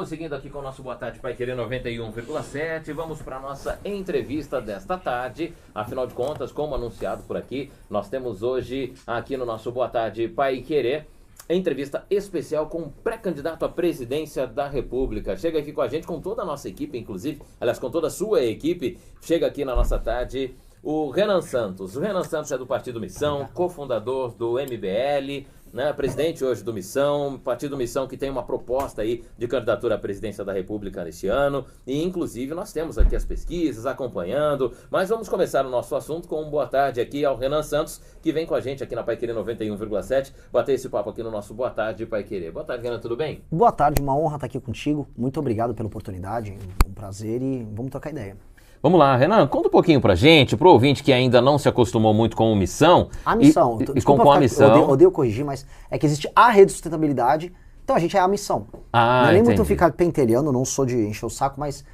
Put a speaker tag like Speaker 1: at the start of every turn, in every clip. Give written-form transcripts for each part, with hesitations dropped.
Speaker 1: Vamos seguindo aqui com o nosso Boa Tarde Paiquerê 91,7. Vamos para a nossa entrevista desta tarde. Afinal de contas, como anunciado por aqui, nós temos hoje aqui no nosso Boa Tarde Paiquerê entrevista especial com um pré-candidato à presidência da República. Chega aqui com a gente, com toda a nossa equipe, inclusive, aliás, com toda a sua equipe, chega aqui na nossa tarde o Renan Santos. O Renan Santos é do Partido Missão, cofundador do MBL, né, presidente hoje do Missão, Partido Missão que tem uma proposta aí de candidatura à presidência da República neste ano, e inclusive nós temos aqui as pesquisas acompanhando, mas vamos começar o nosso assunto com um boa tarde aqui ao Renan Santos, que vem com a gente aqui na Paiquerê 91,7, bater esse papo aqui no nosso Boa Tarde Paiquerê. Boa tarde, Renan, tudo bem?
Speaker 2: Boa tarde, uma honra estar aqui contigo, muito obrigado pela oportunidade, um prazer e vamos trocar ideia.
Speaker 1: Vamos lá, Renan, conta um pouquinho pra gente, pro ouvinte que ainda não se acostumou muito com o Missão.
Speaker 2: A Missão,
Speaker 1: com a Missão.
Speaker 2: Odeio corrigir, mas é que existe a rede de sustentabilidade, então a gente é a Missão.
Speaker 1: Ah,
Speaker 2: não é nem
Speaker 1: entendi.
Speaker 2: muito ficar pentelhando, não sou de encher o saco, mas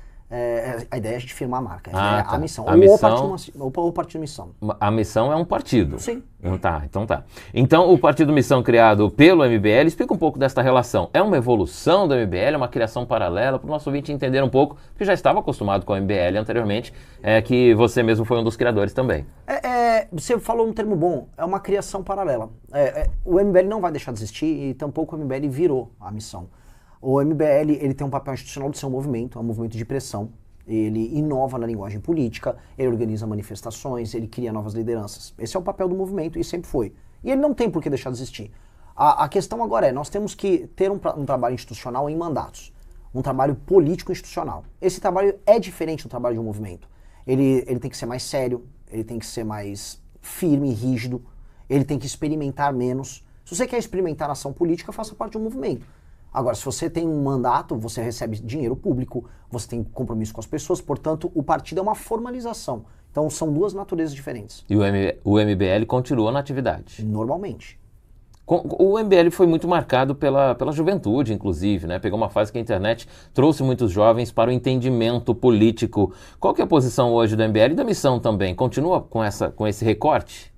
Speaker 2: a ideia é a gente firmar a marca, é
Speaker 1: tá.
Speaker 2: a Missão,
Speaker 1: A
Speaker 2: ou
Speaker 1: Missão...
Speaker 2: o Partido Missão.
Speaker 1: A Missão é um partido?
Speaker 2: Sim.
Speaker 1: Então tá. Então o Partido Missão criado pelo MBL, explica um pouco desta relação. É uma evolução do MBL, é uma criação paralela, para o nosso ouvinte entender um pouco, porque já estava acostumado com o MBL anteriormente, que você mesmo foi um dos criadores também.
Speaker 2: Você falou um termo bom, é uma criação paralela. O MBL não vai deixar de existir e tampouco o MBL virou a Missão. O MBL ele tem um papel institucional de ser um movimento de pressão. Ele inova na linguagem política, ele organiza manifestações, ele cria novas lideranças. Esse é o papel do movimento e sempre foi. E ele não tem por que deixar de existir. A questão agora nós temos que ter um trabalho institucional em mandatos. Um trabalho político institucional. Esse trabalho é diferente do trabalho de um movimento. Ele tem que ser mais sério, ele tem que ser mais firme e rígido, ele tem que experimentar menos. Se você quer experimentar a ação política, faça parte de um movimento. Agora, se você tem um mandato, você recebe dinheiro público, você tem compromisso com as pessoas, portanto, o partido é uma formalização. Então, são duas naturezas diferentes.
Speaker 1: E o MBL continua na atividade?
Speaker 2: Normalmente.
Speaker 1: O MBL foi muito marcado pela juventude, inclusive, né? Pegou uma fase que a internet trouxe muitos jovens para o entendimento político. Qual que é a posição hoje do MBL e da Missão também? Continua com esse recorte?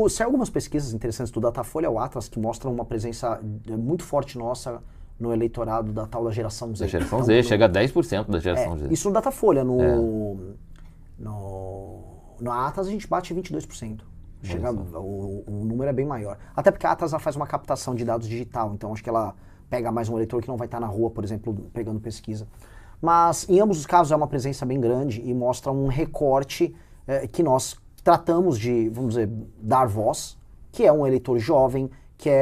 Speaker 2: Saiu algumas pesquisas interessantes do Datafolha, o Atlas, que mostram uma presença muito forte nossa no eleitorado da tal da geração Z.
Speaker 1: Da geração Z, chega a 10% da geração Z.
Speaker 2: Isso no Datafolha, no Atlas a gente bate 22%. O número é bem maior. Até porque a Atlas faz uma captação de dados digital, então acho que ela pega mais um eleitor que não vai estar na rua, por exemplo, pegando pesquisa. Mas em ambos os casos é uma presença bem grande e mostra um recorte que nós tratamos de, vamos dizer, dar voz, que é um eleitor jovem,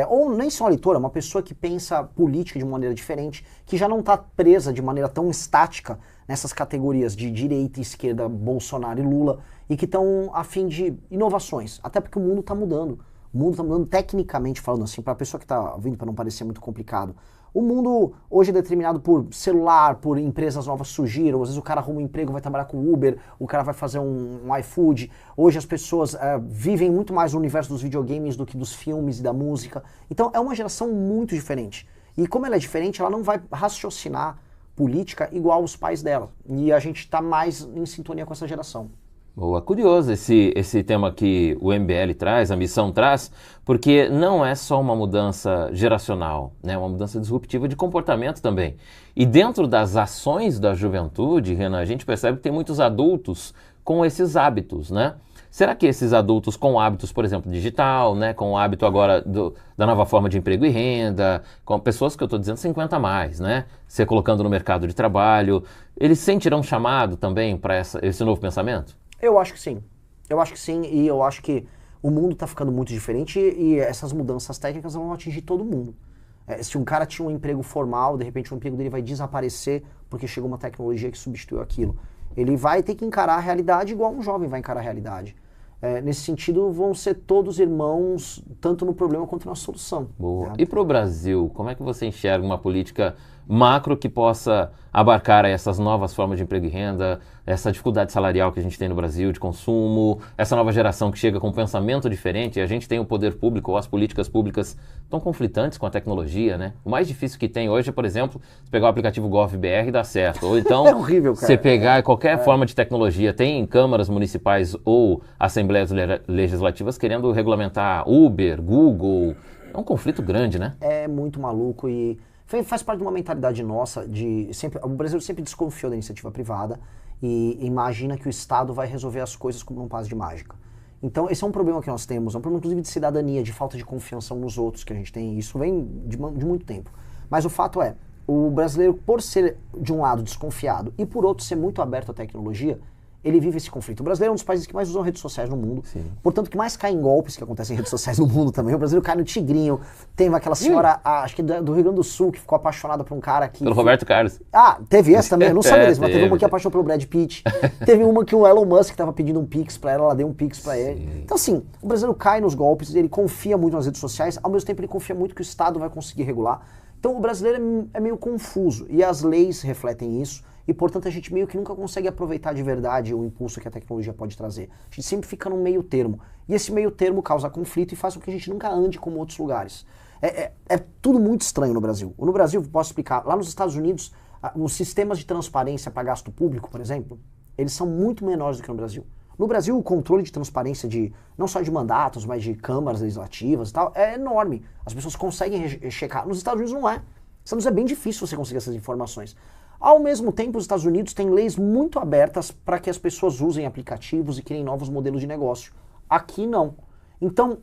Speaker 2: ou nem só um eleitor, é uma pessoa que pensa política de uma maneira diferente, que já não está presa de maneira tão estática nessas categorias de direita, esquerda, Bolsonaro e Lula, e que estão a fim de inovações, até porque o mundo está mudando. O mundo está mudando tecnicamente falando assim, para a pessoa que está vindo, para não parecer muito complicado. O mundo hoje é determinado por celular, por empresas novas surgiram, às vezes o cara arruma um emprego, vai trabalhar com Uber, o cara vai fazer um iFood. Hoje as pessoas vivem muito mais no universo dos videogames do que dos filmes e da música. Então é uma geração muito diferente. E como ela é diferente, ela não vai raciocinar política igual os pais dela. E a gente está mais em sintonia com essa geração.
Speaker 1: Boa, curioso esse tema que o MBL traz, a Missão traz, porque não é só uma mudança geracional, né? Uma mudança disruptiva de comportamento também. E dentro das ações da juventude, Renan, a gente percebe que tem muitos adultos com esses hábitos, né? Será que esses adultos com hábitos, por exemplo, digital, né, com o hábito agora da nova forma de emprego e renda, com pessoas que eu estou dizendo 50 a mais, né, se colocando no mercado de trabalho, eles sentirão chamado também para esse novo pensamento?
Speaker 2: Eu acho que sim, e eu acho que o mundo está ficando muito diferente e essas mudanças técnicas vão atingir todo mundo. Se um cara tinha um emprego formal, de repente o emprego dele vai desaparecer porque chegou uma tecnologia que substituiu aquilo. Ele vai ter que encarar a realidade igual um jovem vai encarar a realidade. Nesse sentido, vão ser todos irmãos, tanto no problema quanto na solução.
Speaker 1: Boa. Né? E para o Brasil, como é que você enxerga uma política macro que possa abarcar essas novas formas de emprego e renda, essa dificuldade salarial que a gente tem no Brasil, de consumo, essa nova geração que chega com um pensamento diferente, e a gente tem o poder público ou as políticas públicas tão conflitantes com a tecnologia, né? O mais difícil que tem hoje é, por exemplo, você pegar o aplicativo GovBR e dar certo. Ou então,
Speaker 2: é horrível, cara.
Speaker 1: Você pegar qualquer forma de tecnologia, tem câmaras municipais ou assembleias legislativas querendo regulamentar Uber, Google. É um conflito grande, né?
Speaker 2: É muito maluco e Faz parte de uma mentalidade nossa o Brasil sempre desconfiou da iniciativa privada e imagina que o Estado vai resolver as coisas como num passe de mágica. Então esse é um problema que nós temos, é um problema inclusive de cidadania, de falta de confiança uns nos outros que a gente tem. Isso vem de muito tempo. Mas o fato é, o brasileiro, por ser de um lado desconfiado e por outro ser muito aberto à tecnologia, ele vive esse conflito. O brasileiro é um dos países que mais usam redes sociais no mundo. Sim. Portanto, que mais cai em golpes que acontecem em redes sociais no mundo também. O brasileiro cai no tigrinho. Tem aquela senhora, acho que do Rio Grande do Sul, que ficou apaixonada por um cara que...
Speaker 1: Pelo Roberto Carlos.
Speaker 2: Ah, teve essa também, eu não sabia disso, mas teve uma que apaixonou pelo Brad Pitt. Teve uma que o Elon Musk estava pedindo um pix pra ela deu um pix pra ele. Então, assim, o brasileiro cai nos golpes, ele confia muito nas redes sociais, ao mesmo tempo ele confia muito que o Estado vai conseguir regular. Então, o brasileiro é meio confuso, e as leis refletem isso. E, portanto, a gente meio que nunca consegue aproveitar de verdade o impulso que a tecnologia pode trazer. A gente sempre fica num meio termo. E esse meio termo causa conflito e faz com que a gente nunca ande como outros lugares. É tudo muito estranho no Brasil. No Brasil, posso explicar, lá nos Estados Unidos, os sistemas de transparência para gasto público, por exemplo, eles são muito menores do que no Brasil. No Brasil, o controle de transparência não só de mandatos, mas de câmaras legislativas e tal, é enorme. As pessoas conseguem checar. Nos Estados Unidos não é. Nos Estados Unidos é bem difícil você conseguir essas informações. Ao mesmo tempo, os Estados Unidos têm leis muito abertas para que as pessoas usem aplicativos e criem novos modelos de negócio. Aqui não. Então,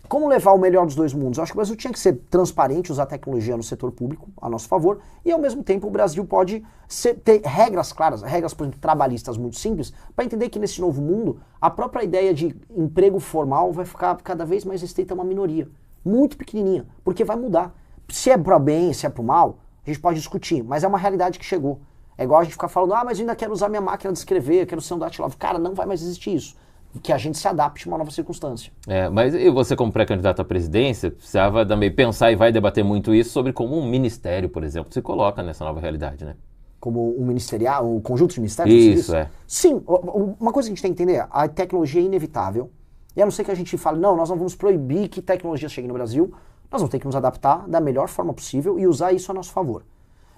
Speaker 2: como levar o melhor dos dois mundos? Eu acho que o Brasil tinha que ser transparente, usar tecnologia no setor público a nosso favor, e ao mesmo tempo o Brasil pode ter regras claras, regras, por exemplo, trabalhistas muito simples, para entender que nesse novo mundo, a própria ideia de emprego formal vai ficar cada vez mais restrita a uma minoria, muito pequenininha, porque vai mudar. Se é para bem, se é para o mal, a gente pode discutir, mas é uma realidade que chegou. É igual a gente ficar falando, mas eu ainda quero usar minha máquina de escrever, eu quero ser um datilógrafo. Cara, não vai mais existir isso. Que a gente se adapte a uma nova circunstância.
Speaker 1: Mas e você como pré-candidato à presidência, precisava também pensar e vai debater muito isso sobre como um ministério, por exemplo, se coloca nessa nova realidade, né?
Speaker 2: Como um ministerial, um conjunto de ministérios?
Speaker 1: Isso, é.
Speaker 2: Sim, uma coisa que a gente tem que entender, a tecnologia é inevitável, e a não ser que a gente fale, não, nós não vamos proibir que tecnologia chegue no Brasil, nós vamos ter que nos adaptar da melhor forma possível e usar isso a nosso favor.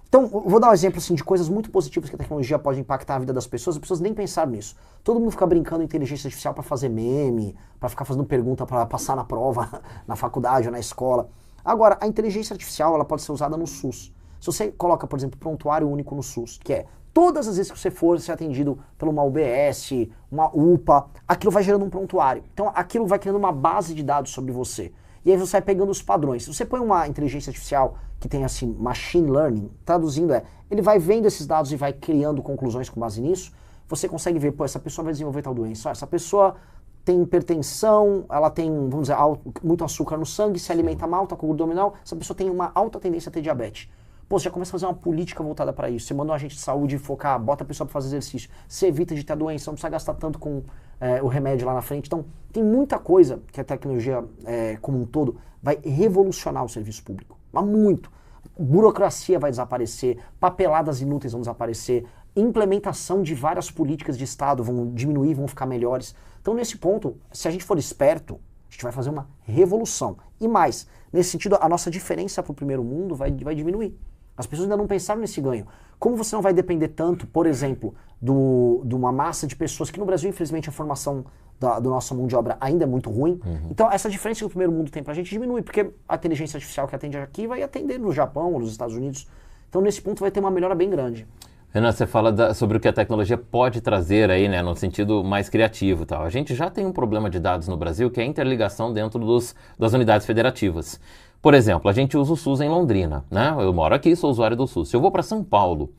Speaker 2: Então, vou dar um exemplo assim, de coisas muito positivas que a tecnologia pode impactar a vida das pessoas nem pensaram nisso. Todo mundo fica brincando em inteligência artificial para fazer meme, para ficar fazendo pergunta para passar na prova, na faculdade ou na escola. Agora, a inteligência artificial ela pode ser usada no SUS. Se você coloca, por exemplo, prontuário único no SUS, que é todas as vezes que você for ser atendido por uma UBS, uma UPA, aquilo vai gerando um prontuário. Então, aquilo vai criando uma base de dados sobre você. E aí você vai pegando os padrões. Se você põe uma inteligência artificial que tem assim, machine learning, traduzindo ele vai vendo esses dados e vai criando conclusões com base nisso, você consegue ver, essa pessoa vai desenvolver tal doença, essa pessoa tem hipertensão, ela tem, vamos dizer, muito açúcar no sangue, se alimenta mal, tá com gordura abdominal, essa pessoa tem uma alta tendência a ter diabetes. Você já começa a fazer uma política voltada para isso. Você manda um agente de saúde focar, bota a pessoa para fazer exercício. Você evita de ter a doença, não precisa gastar tanto com o remédio lá na frente. Então, tem muita coisa que a tecnologia, como um todo, vai revolucionar o serviço público. Mas muito. Burocracia vai desaparecer, papeladas inúteis vão desaparecer, implementação de várias políticas de Estado vão diminuir, vão ficar melhores. Então, nesse ponto, se a gente for esperto, a gente vai fazer uma revolução. E mais, nesse sentido, a nossa diferença para o primeiro mundo vai diminuir. As pessoas ainda não pensaram nesse ganho. Como você não vai depender tanto, por exemplo, de uma massa de pessoas que no Brasil, infelizmente, a formação do nossa mão de obra ainda é muito ruim. Então, essa diferença que o primeiro mundo tem pra gente diminui, porque a inteligência artificial que atende aqui vai atender no Japão ou nos Estados Unidos. Então, nesse ponto, vai ter uma melhora bem grande.
Speaker 1: Renan, você fala sobre o que a tecnologia pode trazer aí, né, no sentido mais criativo e tal. A gente já tem um problema de dados no Brasil, que é a interligação dentro das unidades federativas. Por exemplo, a gente usa o SUS em Londrina, né? Eu moro aqui, sou usuário do SUS. Se eu vou para São Paulo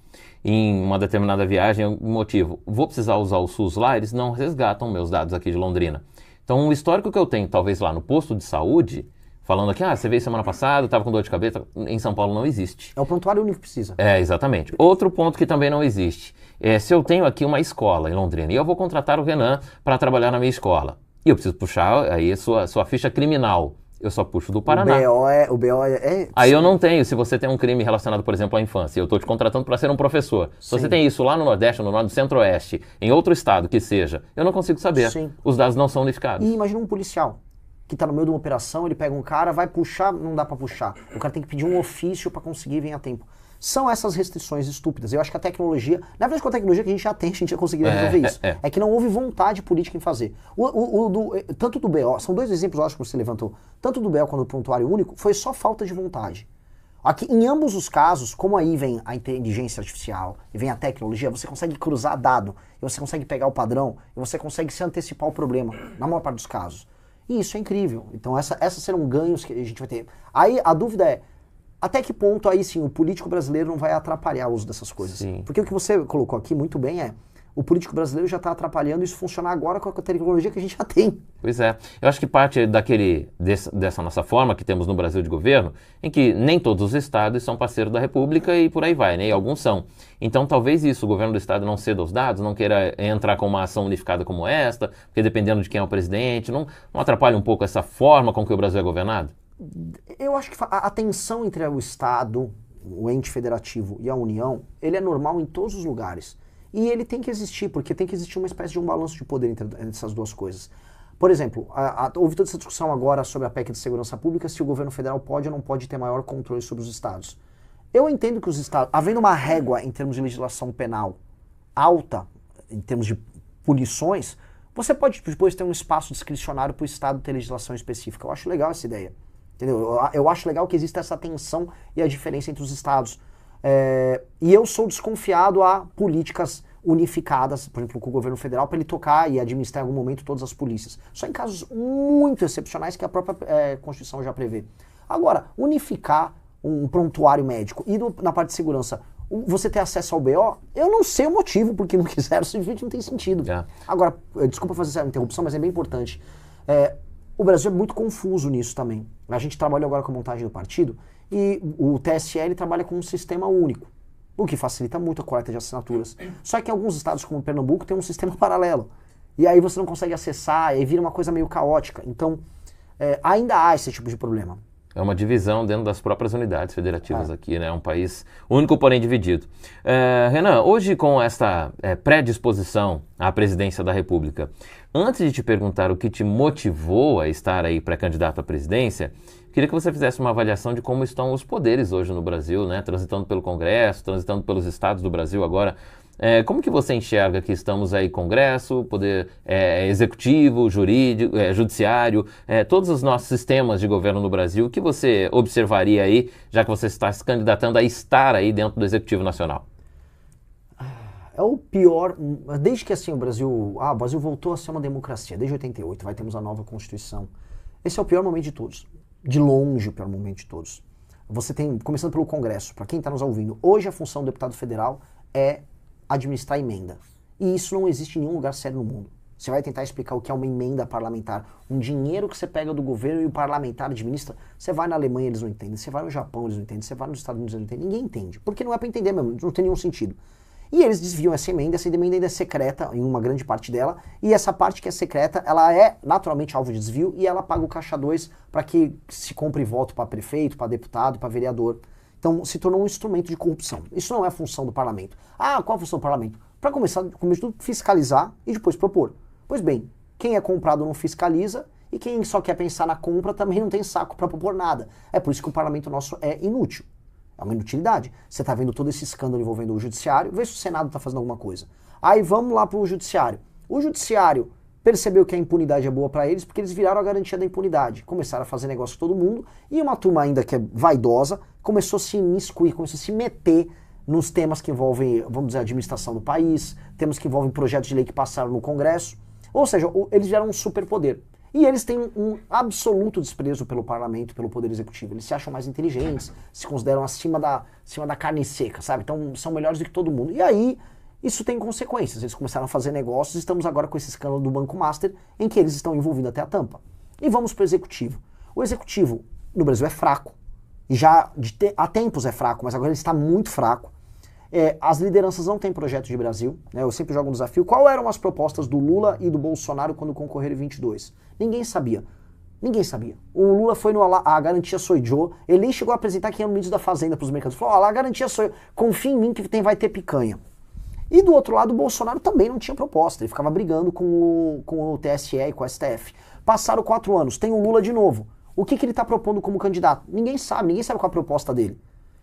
Speaker 1: em uma determinada viagem, um motivo, vou precisar usar o SUS lá, eles não resgatam meus dados aqui de Londrina. Então, o histórico que eu tenho, talvez lá no posto de saúde, falando aqui, você veio semana passada, estava com dor de cabeça, em São Paulo não existe.
Speaker 2: É o prontuário único que precisa.
Speaker 1: Exatamente. Outro ponto que também não existe, se eu tenho aqui uma escola em Londrina e eu vou contratar o Renan para trabalhar na minha escola, e eu preciso puxar aí a sua ficha criminal, eu só puxo do Paraná.
Speaker 2: O BO é...
Speaker 1: Aí eu não tenho, se você tem um crime relacionado, por exemplo, à infância, eu estou te contratando para ser um professor. Se você tem isso lá no Nordeste, no Centro-Oeste, em outro estado que seja, eu não consigo saber.
Speaker 2: Sim.
Speaker 1: Os dados não são unificados.
Speaker 2: E imagina um policial que está no meio de uma operação, ele pega um cara, vai puxar, não dá para puxar. O cara tem que pedir um ofício para conseguir vir a tempo. São essas restrições estúpidas. Eu acho que a tecnologia... Na verdade, com a tecnologia que a gente já tem, a gente já conseguiria resolver isso. É que não houve vontade política em fazer. Tanto do BO... São dois exemplos, eu acho, que você levantou. Tanto do BO quanto do prontuário único, foi só falta de vontade. Aqui, em ambos os casos, como aí vem a inteligência artificial e vem a tecnologia, você consegue cruzar dado, e você consegue pegar o padrão, e você consegue se antecipar o problema, na maior parte dos casos. E isso é incrível. Então essas serão ganhos que a gente vai ter. Aí a dúvida é, até que ponto aí sim o político brasileiro não vai atrapalhar o uso dessas coisas?
Speaker 1: Sim.
Speaker 2: Porque o que você colocou aqui muito bem é, o político brasileiro já está atrapalhando isso funcionar agora com a tecnologia que a gente já tem.
Speaker 1: Pois é. Eu acho que parte dessa nossa forma que temos no Brasil de governo, em que nem todos os estados são parceiros da República e por aí vai, né? E alguns são. Então talvez isso, o governo do estado não ceda os dados, não queira entrar com uma ação unificada como esta, porque dependendo de quem é o presidente, não atrapalha um pouco essa forma com que o Brasil é governado?
Speaker 2: Eu acho que a tensão entre o Estado, o ente federativo e a União, ele é normal em todos os lugares. E ele tem que existir, porque tem que existir uma espécie de um balanço de poder entre essas duas coisas. Por exemplo, houve toda essa discussão agora sobre a PEC de segurança pública, se o governo federal pode ou não pode ter maior controle sobre os estados. Eu entendo que os estados, havendo uma régua em termos de legislação penal alta, em termos de punições, você pode depois ter um espaço discricionário para o estado ter legislação específica. Eu acho legal essa ideia. Entendeu? Eu acho legal que exista essa tensão e a diferença entre os estados. E eu sou desconfiado a políticas unificadas, por exemplo, com o governo federal, para ele tocar e administrar em algum momento todas as polícias. Só em casos muito excepcionais que a própria Constituição já prevê. Agora, unificar um prontuário médico e na parte de segurança, você ter acesso ao BO, eu não sei o motivo porque não quiseram, simplesmente não tem sentido. Agora, desculpa fazer essa interrupção, mas é bem importante. O Brasil é muito confuso nisso também. A gente trabalhou agora com a montagem do partido e o TSE trabalha com um sistema único, o que facilita muito a coleta de assinaturas. Só que em alguns estados como Pernambuco tem um sistema paralelo. E aí você não consegue acessar, e vira uma coisa meio caótica. Então, ainda há esse tipo de problema.
Speaker 1: É uma divisão dentro das próprias unidades federativas aqui, né? É um país único, porém dividido. Renan, hoje com esta predisposição à presidência da República, antes de te perguntar o que te motivou a estar aí pré-candidato à presidência, queria que você fizesse uma avaliação de como estão os poderes hoje no Brasil, né? Transitando pelo Congresso, transitando pelos estados do Brasil agora. Como que você enxerga que estamos aí, Congresso, Poder Executivo, Jurídico, Judiciário, todos os nossos sistemas de governo no Brasil, o que você observaria aí, já que você está se candidatando a estar aí dentro do Executivo Nacional?
Speaker 2: É o pior, desde que assim o Brasil voltou a ser uma democracia, desde 88, temos a nova Constituição. Esse é o pior momento de todos, de longe o pior momento de todos. Você tem, começando pelo Congresso, para quem está nos ouvindo, hoje a função do deputado federal é administrar emenda. E isso não existe em nenhum lugar sério no mundo. Você vai tentar explicar o que é uma emenda parlamentar, um dinheiro que você pega do governo e o parlamentar administra. Você vai na Alemanha, eles não entendem. Você vai no Japão, eles não entendem. Você vai nos Estados Unidos, eles não entendem. Ninguém entende. Porque não é para entender mesmo, não tem nenhum sentido. E eles desviam essa emenda ainda é secreta em uma grande parte dela, e essa parte que é secreta, ela é naturalmente alvo de desvio e ela paga o caixa 2 para que se compre voto para prefeito, para deputado, para vereador. Então se tornou um instrumento de corrupção. Isso não é a função do parlamento. Qual a função do parlamento? Para começar de tudo, fiscalizar e depois propor. Pois bem, quem é comprado não fiscaliza e quem só quer pensar na compra também não tem saco para propor nada. É por isso que o parlamento nosso é inútil. É uma inutilidade. Você está vendo todo esse escândalo envolvendo o judiciário, vê se o Senado está fazendo alguma coisa. Aí vamos lá para o judiciário. O judiciário percebeu que a impunidade é boa para eles porque eles viraram a garantia da impunidade. Começaram a fazer negócio com todo mundo e uma turma ainda que é vaidosa começou a se imiscuir, começou a se meter nos temas que envolvem, vamos dizer, a administração do país, temas que envolvem projetos de lei que passaram no Congresso. Ou seja, eles viraram um superpoder. E eles têm um absoluto desprezo pelo parlamento, pelo poder executivo. Eles se acham mais inteligentes, se consideram acima da carne seca, sabe? Então são melhores do que todo mundo. E aí, isso tem consequências. Eles começaram a fazer negócios, estamos agora com esse escândalo do Banco Master, em que eles estão envolvidos até a tampa. E vamos para o executivo. O executivo no Brasil é fraco. E já há tempos é fraco, mas agora ele está muito fraco. As lideranças não têm projeto de Brasil, né? Eu sempre jogo um desafio. Qual eram as propostas do Lula e do Bolsonaro quando concorreram em 22? Ninguém sabia. Ninguém sabia. O Lula foi no A Garantia Sou Eu, ele nem chegou a apresentar quem era o ministro da Fazenda para os mercados. Falou, a Garantia Sou Eu, confia em mim que vai ter picanha. E do outro lado, o Bolsonaro também não tinha proposta, ele ficava brigando com o TSE e com o STF. Passaram 4 anos, tem o Lula de novo. O que ele está propondo como candidato? Ninguém sabe qual é a proposta dele.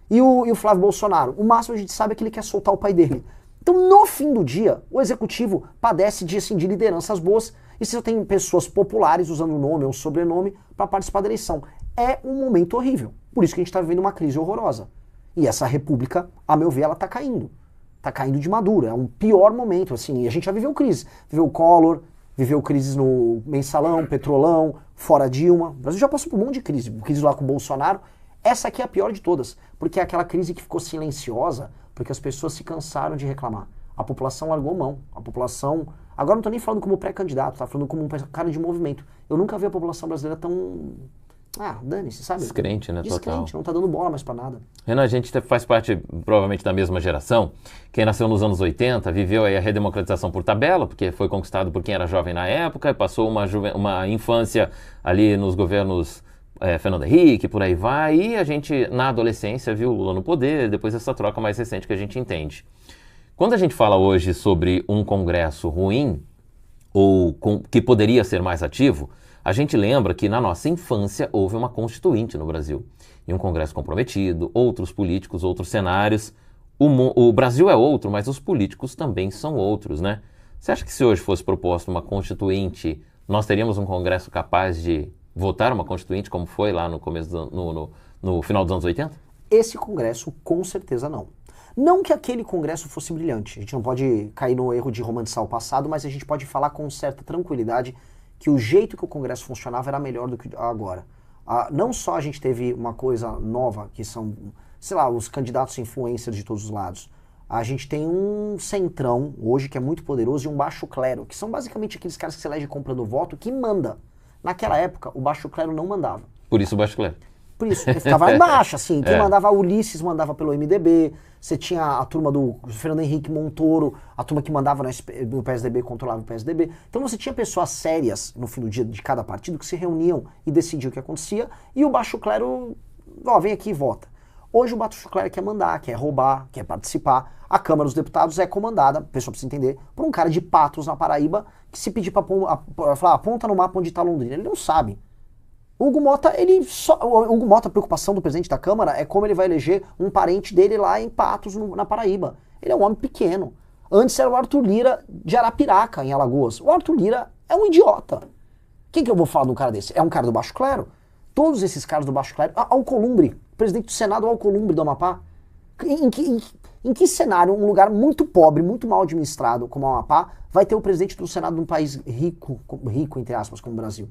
Speaker 2: E o Flávio Bolsonaro, o máximo a gente sabe é que ele quer soltar o pai dele. Então, no fim do dia, o executivo padece de lideranças boas e você tem pessoas populares usando o nome ou sobrenome para participar da eleição. É um momento horrível. Por isso que a gente está vivendo uma crise horrorosa. E essa república, a meu ver, ela está caindo. Está caindo de madura. É um pior momento, assim. E a gente já viveu crise. Viveu o Collor, viveu crises no Mensalão, Petrolão, fora Dilma. O Brasil já passou por um monte de crise. Crise lá com o Bolsonaro. Essa aqui é a pior de todas. Porque é aquela crise que ficou silenciosa, porque as pessoas se cansaram de reclamar. A população largou mão. A população... Agora não estou nem falando como pré-candidato, tá falando como um cara de movimento. Eu nunca vi a população brasileira tão... dane-se, sabe?
Speaker 1: Descrente, né?
Speaker 2: Descrente,
Speaker 1: Total.
Speaker 2: não tá dando bola mais pra nada.
Speaker 1: Renan, a gente faz parte, provavelmente, da mesma geração. Quem nasceu nos anos 80 viveu aí a redemocratização por tabela, porque foi conquistado por quem era jovem na época, e passou uma infância ali nos governos Fernando Henrique, por aí vai, e a gente, na adolescência, viu Lula no poder, depois essa troca mais recente que a gente entende. Quando a gente fala hoje sobre um Congresso ruim, ou que poderia ser mais ativo, a gente lembra que na nossa infância houve uma constituinte no Brasil. E um Congresso comprometido, outros políticos, outros cenários. O Brasil é outro, mas os políticos também são outros, né? Você acha que se hoje fosse proposta uma constituinte, nós teríamos um Congresso capaz de votar uma constituinte como foi lá no começo no final dos anos 80?
Speaker 2: Esse Congresso, com certeza não. Não que aquele Congresso fosse brilhante. A gente não pode cair no erro de romantizar o passado, mas a gente pode falar com certa tranquilidade que o jeito que o Congresso funcionava era melhor do que agora. Não só a gente teve uma coisa nova, que são, sei lá, os candidatos influencers de todos os lados. A gente tem um centrão, hoje, que é muito poderoso, e um baixo clero, que são basicamente aqueles caras que se elegem comprando voto, que manda. Naquela época, o baixo clero não mandava.
Speaker 1: Por isso o baixo clero.
Speaker 2: Por isso, ele ficava embaixo, assim. Quem mandava, Ulisses mandava pelo MDB, você tinha a turma do Fernando Henrique Montoro, a turma que mandava no PSDB, controlava o PSDB. Então você tinha pessoas sérias no fim do dia de cada partido que se reuniam e decidiam o que acontecia, e o baixo clero, vem aqui e vota. Hoje o baixo clero quer mandar, quer roubar, quer participar. A Câmara dos Deputados é comandada, a pessoa precisa entender, por um cara de Patos na Paraíba, que se pedir para falar, aponta no mapa onde está Londrina, ele não sabe. O Hugo Mota, a preocupação do presidente da Câmara é como ele vai eleger um parente dele lá em Patos, na Paraíba. Ele é um homem pequeno. Antes era o Arthur Lira de Arapiraca, em Alagoas. O Arthur Lira é um idiota. Quem que eu vou falar de um cara desse? É um cara do baixo clero? Todos esses caras do baixo clero... Alcolumbre, presidente do Senado Alcolumbre do Amapá. Em que cenário um lugar muito pobre, muito mal administrado como o Amapá, vai ter o presidente do Senado de um país rico entre aspas, como o Brasil?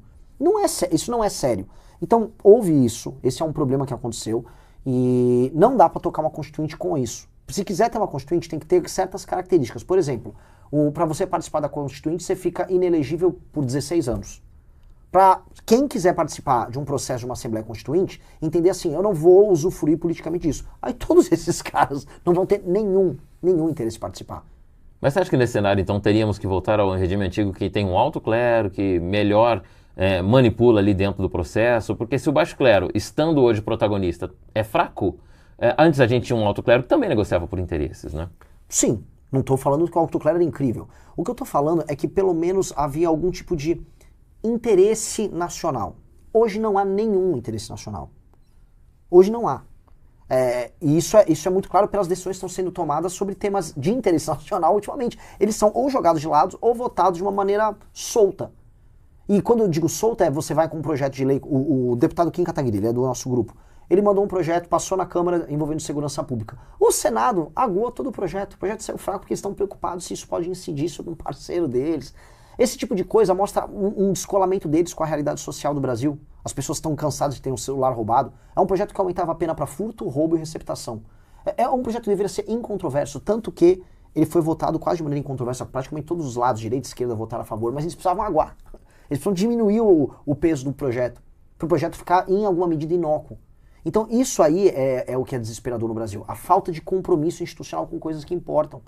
Speaker 2: Isso não é sério. Então, houve isso, esse é um problema que aconteceu, e não dá para tocar uma constituinte com isso. Se quiser ter uma constituinte, tem que ter certas características. Por exemplo, para você participar da constituinte, você fica inelegível por 16 anos. Para quem quiser participar de um processo de uma Assembleia Constituinte, entender assim, eu não vou usufruir politicamente disso. Aí todos esses caras não vão ter nenhum interesse em participar.
Speaker 1: Mas você acha que nesse cenário, então, teríamos que voltar ao regime antigo que tem um alto clero, que melhor... manipula ali dentro do processo, porque se o baixo clero, estando hoje protagonista, é fraco, antes a gente tinha um alto clero que também negociava por interesses, né?
Speaker 2: Sim, não estou falando que o alto clero era incrível. O que eu estou falando é que pelo menos havia algum tipo de interesse nacional. Hoje não há nenhum interesse nacional. Hoje não há. E isso é muito claro pelas decisões que estão sendo tomadas sobre temas de interesse nacional ultimamente. Eles são ou jogados de lado ou votados de uma maneira solta. E quando eu digo solta, você vai com um projeto de lei, o deputado Kim Kataguiri, ele é do nosso grupo, ele mandou um projeto, passou na Câmara envolvendo segurança pública. O Senado aguou todo o projeto saiu fraco porque eles estão preocupados se isso pode incidir sobre um parceiro deles. Esse tipo de coisa mostra um descolamento deles com a realidade social do Brasil. As pessoas estão cansadas de ter um celular roubado. É um projeto que aumentava a pena para furto, roubo e receptação. É um projeto que deveria ser incontroverso, tanto que ele foi votado quase de maneira incontroversa, praticamente todos os lados, direita e esquerda, votaram a favor, mas eles precisavam aguar. Eles precisam diminuir o peso do projeto, para o projeto ficar em alguma medida inócuo. Então isso aí é o que é desesperador no Brasil, a falta de compromisso institucional com coisas que importam.